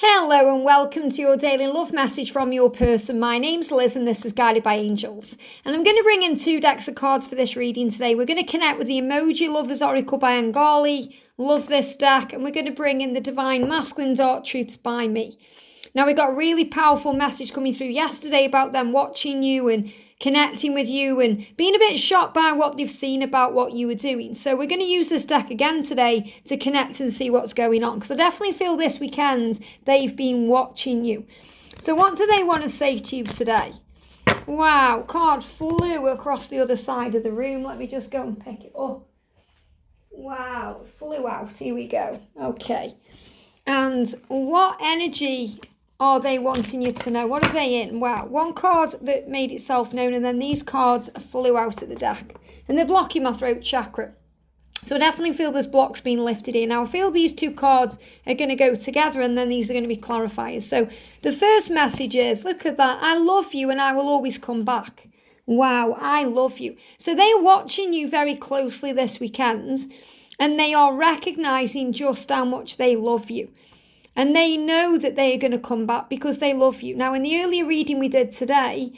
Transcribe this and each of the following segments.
Hello and welcome to your daily love message from your person. My name's Liz and this is Guided by Angels. And I'm going to bring in 2 decks of cards for this reading today. We're going to connect with the Emoji Lovers Oracle by Angali. Love this deck. And we're going to bring in the Divine Masculine Dark Truths by me. Now we got a really powerful message coming through yesterday about them watching you and connecting with you and being a bit shocked by what they've seen about what you were doing. So we're going to use this deck again today to connect and see what's going on. Because I definitely feel this weekend they've been watching you. So what do they want to say to you today? Wow, card flew across the other side of the room. Let me just go and pick it up. Wow, flew out. Here we go. Okay. And what energy are they wanting you to know? What are they in? Wow, one card that made itself known, and then these cards flew out of the deck. And they're blocking my throat chakra. So I definitely feel this block's been lifted in. Now I feel these 2 cards are going to go together, and then these are going to be clarifiers. So the first message is, look at that. I love you and I will always come back. Wow, I love you. So they're watching you very closely this weekend, and they are recognizing just how much they love you. And they know that they are going to come back because they love you. Now, in the earlier reading we did today,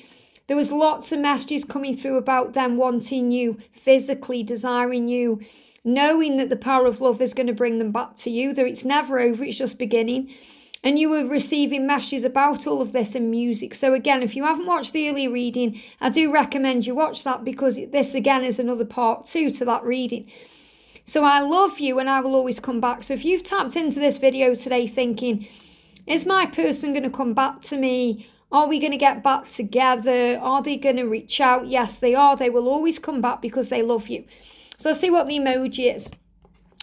there was lots of messages coming through about them wanting you physically, desiring you, knowing that the power of love is going to bring them back to you, that it's never over, it's just beginning. And you were receiving messages about all of this in music. So again, if you haven't watched the earlier reading, I do recommend you watch that because this again is another part 2 to that reading. So I love you and I will always come back. So if you've tapped into this video today thinking, is my person going to come back to me? Are we going to get back together? Are they going to reach out? Yes, they are. They will always come back because they love you. So let's see what the emoji is.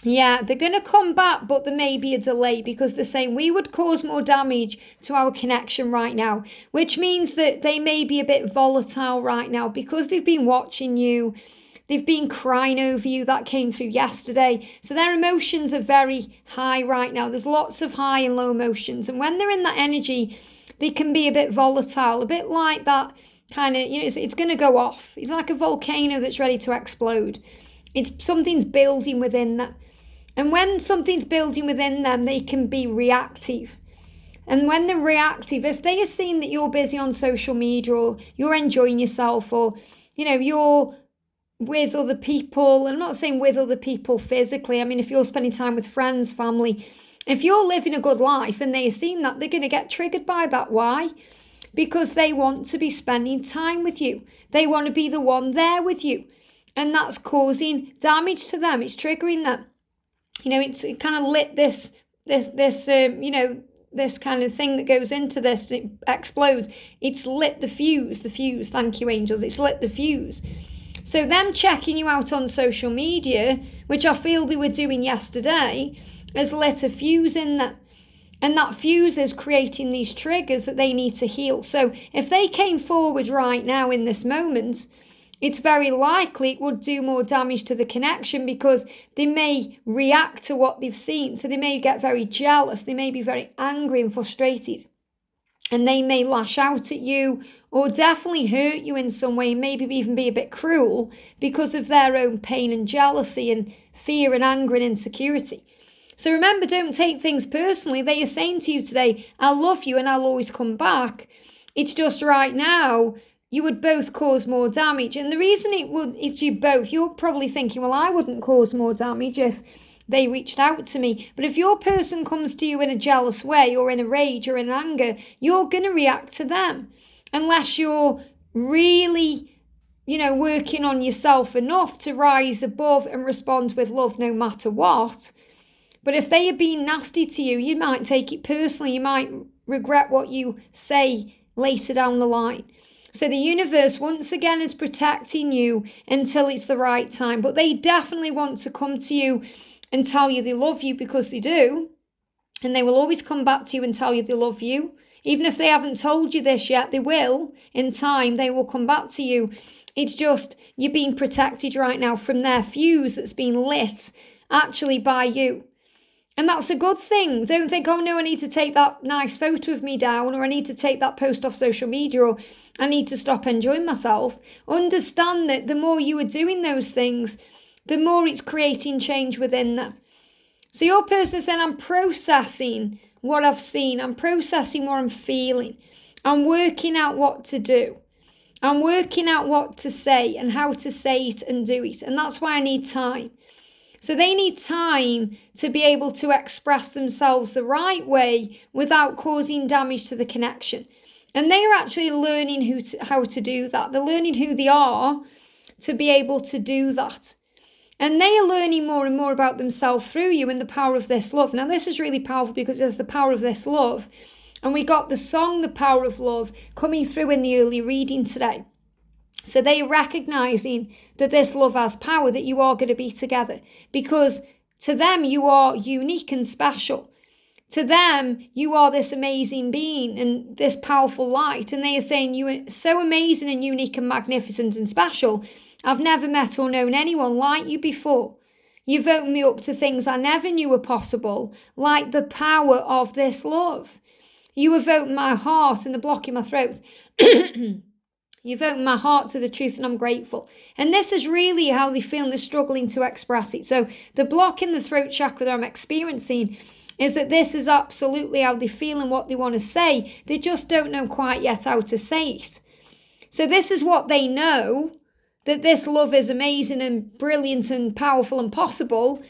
Yeah, they're going to come back, but there may be a delay because they're saying we would cause more damage to our connection right now, which means that they may be a bit volatile right now because they've been watching you. They've been crying over you. That came through yesterday. So their emotions are very high right now. There's lots of high and low emotions. And when they're in that energy, they can be a bit volatile, a bit like that kind of, it's going to go off. It's like a volcano that's ready to explode. Something's building within them. And when something's building within them, they can be reactive. And when they're reactive, if they are seeing that you're busy on social media or you're enjoying yourself or, you're with other people, and I'm not saying with other people physically, I mean, if you're spending time with friends, family, if you're living a good life and they are seeing that, they're going to get triggered by that. Why? Because they want to be spending time with you. They want to be the one there with you. And that's causing damage to them. It's triggering them. It kind of lit this kind of thing that goes into this and it explodes. It's lit the fuse, thank you, angels. It's lit the fuse. So them checking you out on social media, which I feel they were doing yesterday, has lit a fuse in them. And that fuse is creating these triggers that they need to heal. So if they came forward right now in this moment, it's very likely it would do more damage to the connection because they may react to what they've seen. So they may get very jealous. They may be very angry and frustrated. And they may lash out at you or definitely hurt you in some way, maybe even be a bit cruel because of their own pain and jealousy and fear and anger and insecurity. So remember, don't take things personally. They are saying to you today, I love you and I'll always come back. It's just right now, you would both cause more damage. And the reason it's you both, you're probably thinking, well, I wouldn't cause more damage if they reached out to me. But if your person comes to you in a jealous way or in a rage or in anger, you're going to react to them. Unless you're really, working on yourself enough to rise above and respond with love no matter what. But if they are being nasty to you, you might take it personally. You might regret what you say later down the line. So the universe, once again, is protecting you until it's the right time. But they definitely want to come to you and tell you they love you because they do. And they will always come back to you and tell you they love you. Even if they haven't told you this yet, they will. In time, they will come back to you. It's just you're being protected right now from their fuse that's been lit actually by you. And that's a good thing. Don't think, oh no, I need to take that nice photo of me down, or I need to take that post off social media, or I need to stop enjoying myself. Understand that the more you are doing those things, the more it's creating change within them. So your person is saying, I'm processing what I've seen. I'm processing what I'm feeling. I'm working out what to do. I'm working out what to say and how to say it and do it. And that's why I need time. So they need time to be able to express themselves the right way without causing damage to the connection. And they are actually learning how to do that. They're learning who they are to be able to do that. And they are learning more and more about themselves through you and the power of this love. Now, this is really powerful because there's the power of this love. And we got the song, The Power of Love, coming through in the early reading today. So they are recognizing that this love has power, that you are going to be together. Because to them, you are unique and special. To them, you are this amazing being and this powerful light. And they are saying you are so amazing and unique and magnificent and special. I've never met or known anyone like you before. You've opened me up to things I never knew were possible, like the power of this love. You have opened my heart and the block in my throat. You've opened my heart to the truth and I'm grateful. And this is really how they feel and they're struggling to express it. So the block in the throat chakra that I'm experiencing is that this is absolutely how they feel and what they want to say. They just don't know quite yet how to say it. So this is what they know, that this love is amazing and brilliant and powerful and possible,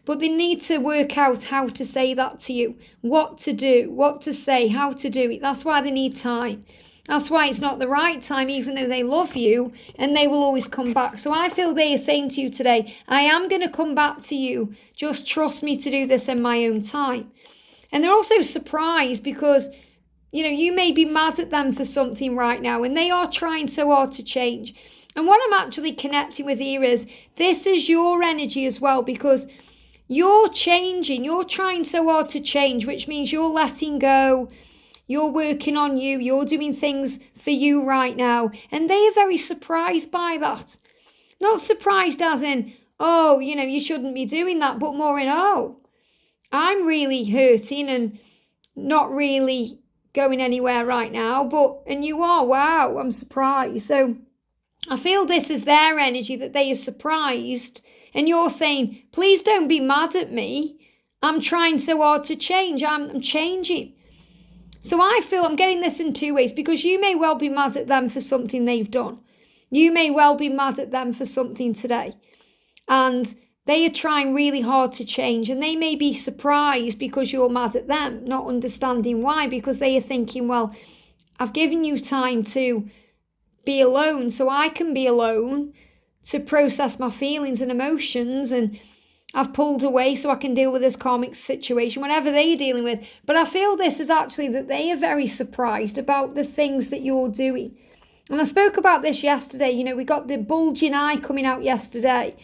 but they need to work out how to say that to you, what to do, what to say, how to do it. That's why they need time. That's why it's not the right time, even though they love you and they will always come back. So I feel they are saying to you today, I am going to come back to you. Just trust me to do this in my own time. And they're also surprised because, you may be mad at them for something right now and they are trying so hard to change. And what I'm actually connecting with here is this is your energy as well, because you're changing. You're trying so hard to change, which means you're letting go. You're working on you. You're doing things for you right now. And they are very surprised by that. Not surprised as in, oh, you shouldn't be doing that, but more in, oh, I'm really hurting and not really going anywhere right now. And you are, wow, I'm surprised. So I feel this is their energy, that they are surprised. And you're saying, please don't be mad at me. I'm trying so hard to change. I'm changing. So I feel I'm getting this in two ways, because you may well be mad at them for something they've done. You may well be mad at them for something today. And they are trying really hard to change. And they may be surprised because you're mad at them, not understanding why, because they are thinking, well, I've given you time to be alone so I can be alone, to process my feelings and emotions, and I've pulled away so I can deal with this karmic situation, whatever they're dealing with. But I feel this is actually that they are very surprised about the things that you're doing. And I spoke about this yesterday. We got the bulging eye coming out yesterday.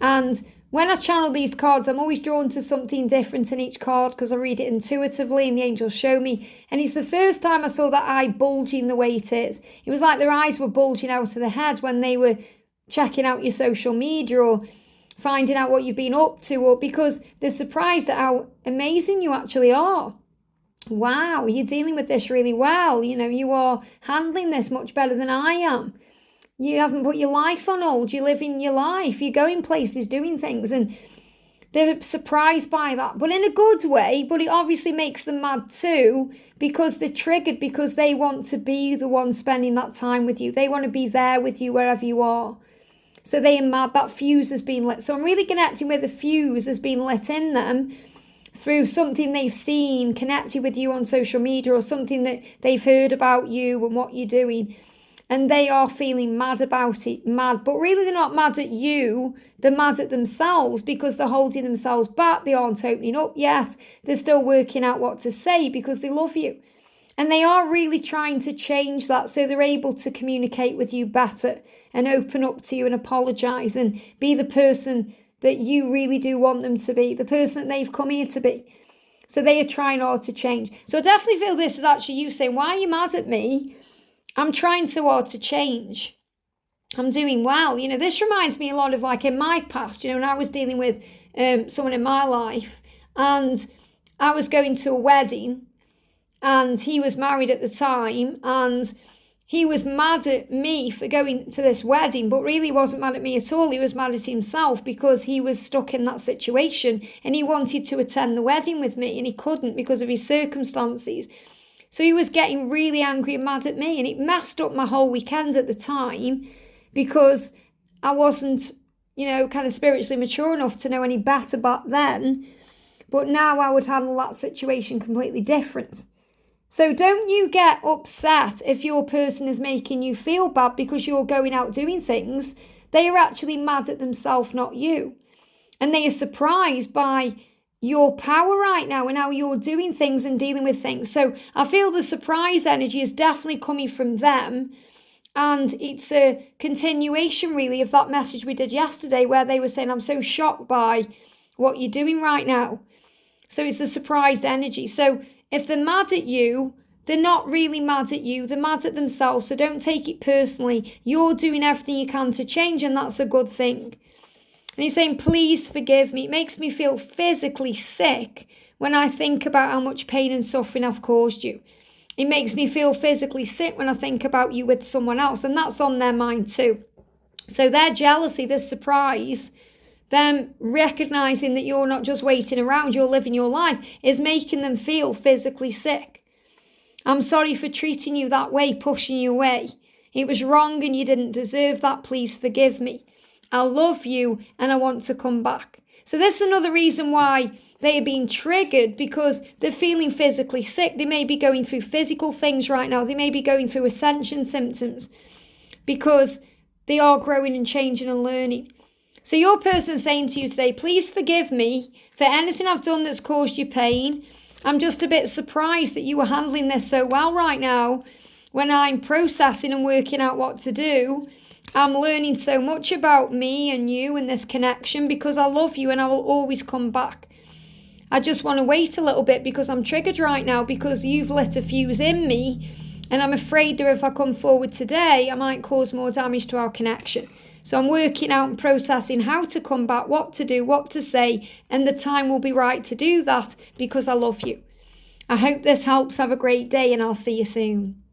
And when I channel these cards, I'm always drawn to something different in each card because I read it intuitively and the angels show me. And it's the first time I saw that eye bulging the way it is. It was like their eyes were bulging out of the head when they were checking out your social media or finding out what you've been up to, or because they're surprised at how amazing you actually are. Wow, you're dealing with this really well. You are handling this much better than I am. You haven't put your life on hold. You're living your life. You're going places, doing things. And they're surprised by that, but in a good way. But it obviously makes them mad too, because they're triggered, because they want to be the one spending that time with you. They want to be there with you wherever you are. So they are mad. That fuse has been lit. So I'm really connecting with the fuse has been lit in them through something they've seen, connected with you on social media, or something that they've heard about you and what you're doing. And they are feeling mad about it, mad. But really they're not mad at you. They're mad at themselves because they're holding themselves back. They aren't opening up yet. They're still working out what to say because they love you. And they are really trying to change that so they're able to communicate with you better and open up to you and apologise and be the person that you really do want them to be, the person that they've come here to be. So they are trying hard to change. So I definitely feel this is actually you saying, why are you mad at me? I'm trying so hard to change. I'm doing well. This reminds me a lot of like in my past, when I was dealing with someone in my life and I was going to a wedding and he was married at the time and he was mad at me for going to this wedding, but really wasn't mad at me at all. He was mad at himself because he was stuck in that situation and he wanted to attend the wedding with me and he couldn't because of his circumstances. So he was getting really angry and mad at me, and it messed up my whole weekend at the time because I wasn't, kind of spiritually mature enough to know any better back then. But now I would handle that situation completely different. So don't you get upset if your person is making you feel bad because you're going out doing things. They are actually mad at themselves, not you. And they are surprised by your power right now and how you're doing things and dealing with things. So I feel the surprise energy is definitely coming from them. And it's a continuation really of that message we did yesterday where they were saying, I'm so shocked by what you're doing right now. So it's a surprised energy. So if they're mad at you, they're not really mad at you. They're mad at themselves. So don't take it personally. You're doing everything you can to change, and that's a good thing. And he's saying, please forgive me. It makes me feel physically sick when I think about how much pain and suffering I've caused you. It makes me feel physically sick when I think about you with someone else, and that's on their mind too. So their jealousy, this surprise, them recognizing that you're not just waiting around, you're living your life, is making them feel physically sick. I'm sorry for treating you that way, pushing you away. It was wrong and you didn't deserve that. Please forgive me. I love you and I want to come back. So this is another reason why they are being triggered, because they're feeling physically sick. They may be going through physical things right now. They may be going through ascension symptoms because they are growing and changing and learning. So your person's saying to you today, please forgive me for anything I've done that's caused you pain. I'm just a bit surprised that you are handling this so well right now. When I'm processing and working out what to do, I'm learning so much about me and you and this connection because I love you and I will always come back. I just want to wait a little bit because I'm triggered right now because you've lit a fuse in me, and I'm afraid that if I come forward today, I might cause more damage to our connection. So I'm working out and processing how to come back, what to do, what to say, and the time will be right to do that because I love you. I hope this helps. Have a great day and I'll see you soon.